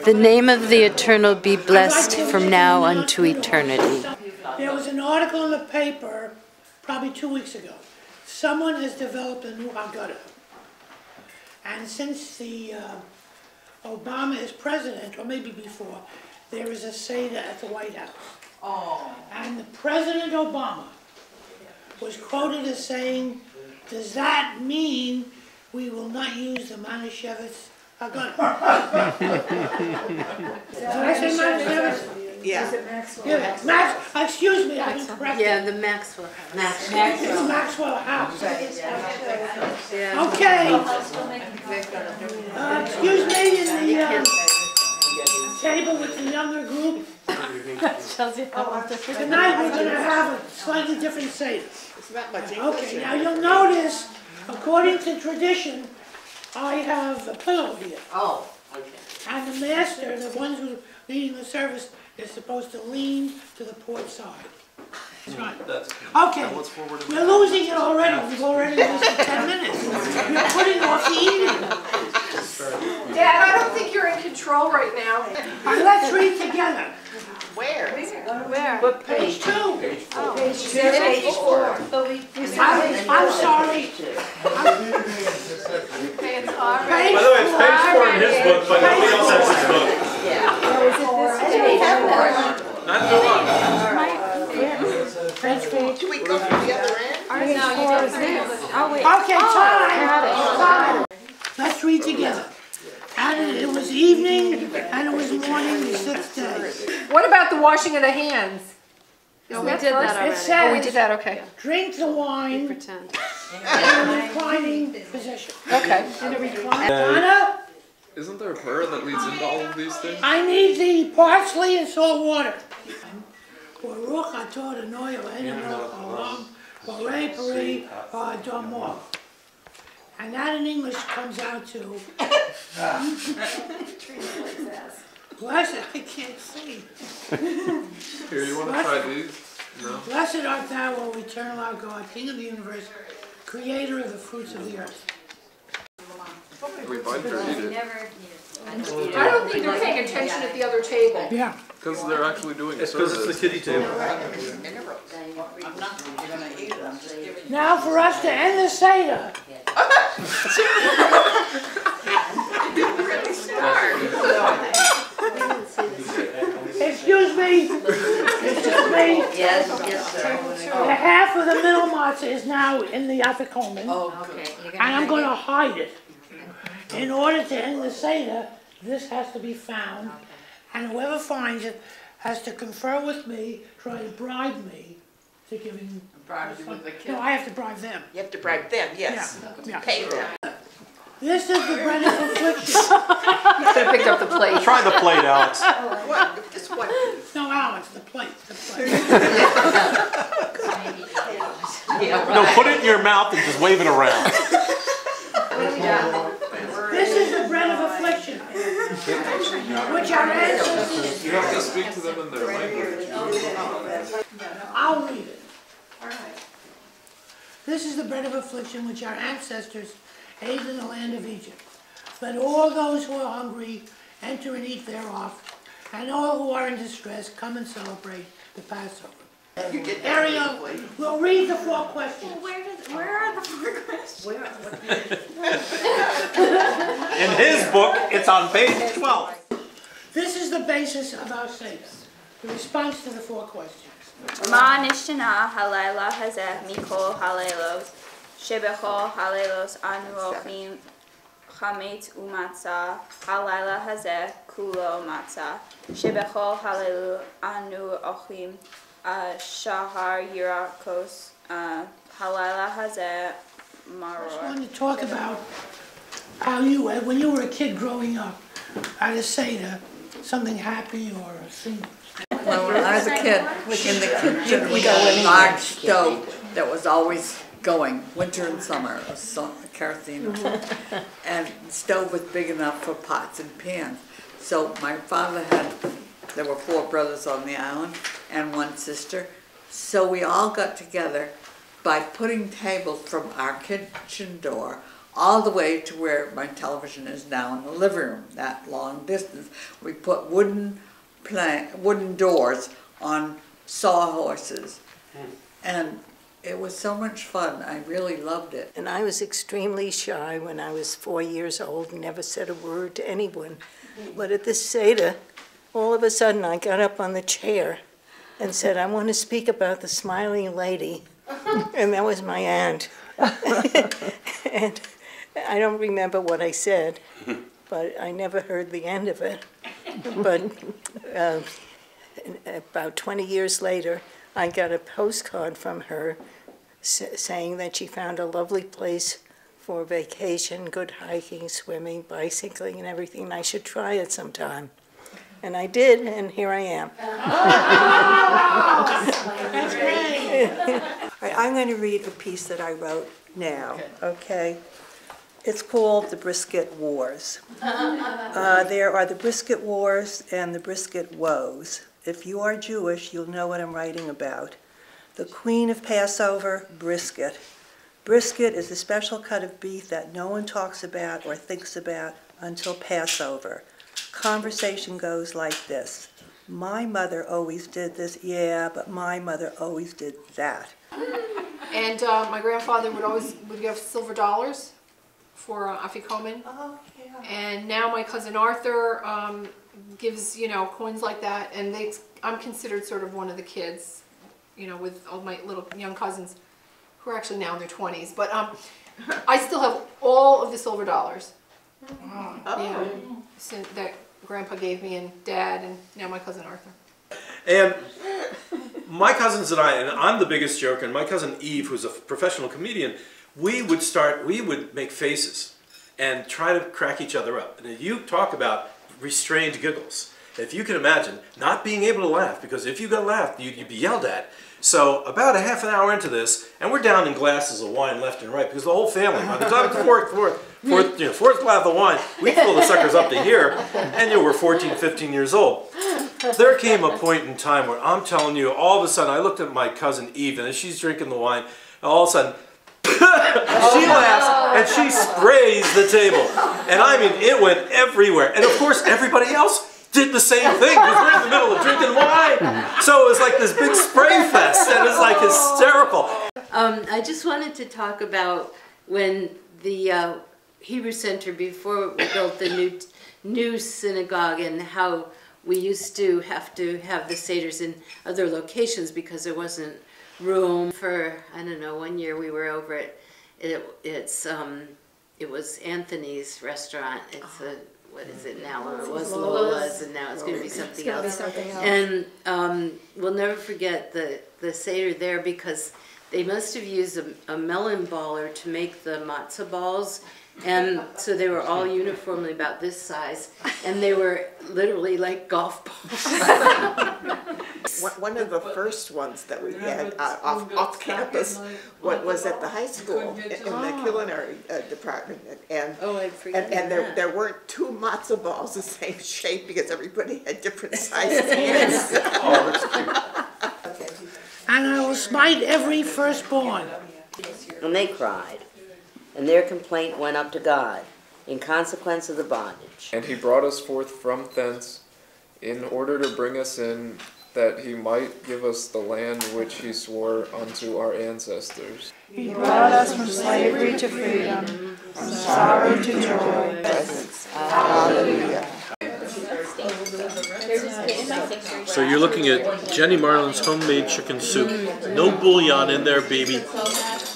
The name of the Eternal be blessed from now unto eternity. There was an article in the paper probably 2 weeks ago. Someone has developed a new Haggadah. And since the Obama is president, or maybe before, there is a seder at the White House. Oh. And the President Obama was quoted as saying, does that mean we will not use the Manischewitz Haggadah? Did I say Manischewitz? Yeah. Yeah. Max, excuse me, I didn't correct Yeah, the Maxwell. It's Maxwell House. Yeah. Okay. Excuse me, in the table with the younger group. Tonight we're going to have a slightly different seder. Okay, now you'll notice, according to tradition, I have a pillow here. Oh, okay. And the master, the ones who are leading the service, is supposed to lean to the port side. That's right. Okay, we're losing it already. We've already lost 10 minutes. You're putting off the evening. Dad, I don't think you're in control right now. All right, let's read together. Where? What page 2? Oh. Page 4. But I'm sorry. it's hard. Page By the way, it's page 4 in his book, but nobody else has his book. Not the one. Do we go to the other end? Okay, time. Let's read together. And it was evening, and it was morning, the 6th day. What about the washing of the hands? No, we did that already. It says, Oh, we did that, okay. drink the wine Pretend. in a reclining position. Okay. In a reclining. Donna, Isn't there a prayer that leads into all of these things? I need the parsley and salt water. Baruch atah Adonai Eloheinu melech haolam, borei peri ha'adamah. And that in English comes out to, blessed, I can't see. Here, you want to try these? No? Blessed art thou, O eternal our God, King of the universe, creator of the fruits of the earth. We bite or eat it? I don't think they're paying attention at the other table. Yeah. Because they're actually doing a It's because service. it's the kiddie table. Now for us to end the Seder. Excuse me. Excuse me. Yes, sir. The half of the middle matzah is now in the afikomen. Okay. And I'm going to hide it. In order to end the Seder, this has to be found. And whoever finds it has to confer with me, try to bribe me to giving. Bribe you with the kid. No, I have to bribe them. You have to bribe them, yes. Yeah. Pay them. This is the bread of affliction. Should have picked up the plate. Try the plate, Alex. What? Just one. No, Alex, the plate. The plate. No, put it in your mouth and just wave it around. This is the bread of affliction, which our ancestors. You have to speak to them in their language. I'll read it. This is the bread of affliction which our ancestors ate in the land of Egypt. Let all those who are hungry enter and eat thereof, and all who are in distress come and celebrate the Passover. Ariel, we'll read the 4 questions. Where are the 4 questions? In his book, it's on page 12. This is the basis of our Seder, the response to the 4 questions. Ma nishtana halayla hazeh mikol halaylos shebechol halaylos anu ochlim chametz umatzah halayla hazeh kulo matzah shebechol halaylu anu ochlim shahar yirakos halayla hazeh maror. I just wanted to talk about how you, when you were a kid growing up, at a Seder, something happy or a thing. Well, when I was a kid, in the kitchen we had a large stove that was always going, winter and summer. It was kerosene. And the stove was big enough for pots and pans. So my father had, there were 4 brothers on the island and 1 sister. So we all got together by putting tables from our kitchen door all the way to where my television is now in the living room, that long distance. We put wooden doors on sawhorses, and it was so much fun. I really loved it. And I was extremely shy when I was 4 years old and never said a word to anyone. But at this seder, all of a sudden I got up on the chair and said, I want to speak about the smiling lady. And that was my aunt. And I don't remember what I said, but I never heard the end of it. But about 20 years later, I got a postcard from her saying that she found a lovely place for vacation, good hiking, swimming, bicycling, and everything, and I should try it sometime. And I did, and here I am. That's great. All right, I'm going to read a piece that I wrote now, okay? It's called The Brisket Wars. There are the brisket wars and the brisket woes. If you are Jewish, you'll know what I'm writing about. The queen of Passover, brisket. Brisket is a special cut of beef that no one talks about or thinks about until Passover. Conversation goes like this. My mother always did this, yeah, but my mother always did that. And my grandfather would give silver dollars for afikomen. Oh, yeah. And now my cousin Arthur gives, coins like that, and I'm considered sort of one of the kids, with all my little young cousins who are actually now in their 20s. But I still have all of the silver dollars. Yeah, that Grandpa gave me, and Dad, and now my cousin Arthur. And my cousins and I'm the biggest joker, and my cousin Eve, who's a professional comedian, we would make faces and try to crack each other up. And you talk about restrained giggles. If you can imagine not being able to laugh, because if you got laughed, you'd be yelled at. So about a half an hour into this, and we're down in glasses of wine left and right, because the whole family, by the time it's fourth glass of wine, we fill the suckers up to here, and we're 14, 15 years old. There came a point in time where I'm telling you, all of a sudden, I looked at my cousin Eve, and as she's drinking the wine, and all of a sudden, she laughs and she sprays the table. And I mean, it went everywhere. And of course, everybody else did the same thing because we're in the middle of drinking wine. So it was like this big spray fest, and it was like hysterical. I just wanted to talk about when the Hebrew Center, before we built the new synagogue, and how we used to have the seders in other locations because there wasn't room for, I don't know, one year we were over at, it was Anthony's restaurant. It's what is it now? It was Lola's, and now it's going to be something else. And we'll never forget the seder there, because they must have used a melon baller to make the matzah balls. And so they were all uniformly about this size, and they were literally like golf balls. One of the first ones that we had off campus was at the high school in the culinary department, and there weren't two matzah balls the same shape because everybody had different sized hands. And I will smite every firstborn. And they cried, and their complaint went up to God in consequence of the bondage. And he brought us forth from thence in order to bring us in, that he might give us the land which he swore unto our ancestors. He brought us from slavery to freedom, from sorrow to joy. Hallelujah. So you're looking at Jenny Marlin's homemade chicken soup. No bouillon in there, baby.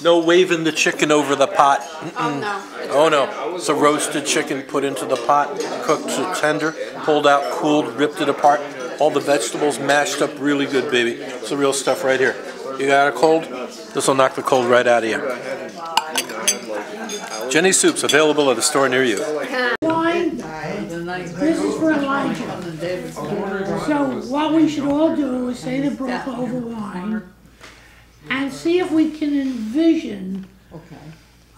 No waving the chicken over the pot. Oh no. It's a roasted chicken put into the pot, cooked to tender, pulled out, cooled, ripped it apart. All the vegetables mashed up really good, baby. It's the real stuff right here. You got a cold? This will knock the cold right out of you. Jenny's Soup's available at a store near you. Wine. This is for Elijah. So what we should all do is say the bracha over wine and see if we can envision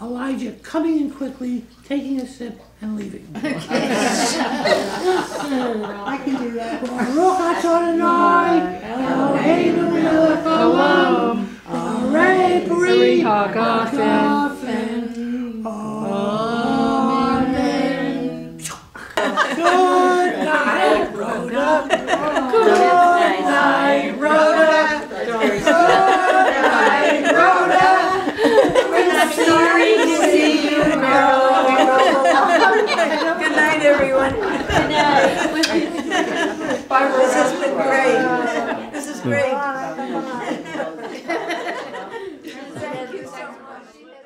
Elijah coming in quickly, taking a sip, and leaving. I can do that. Baruch atah Adonai, Eloheinu melech haolam, borei peri hagafen. Mashiach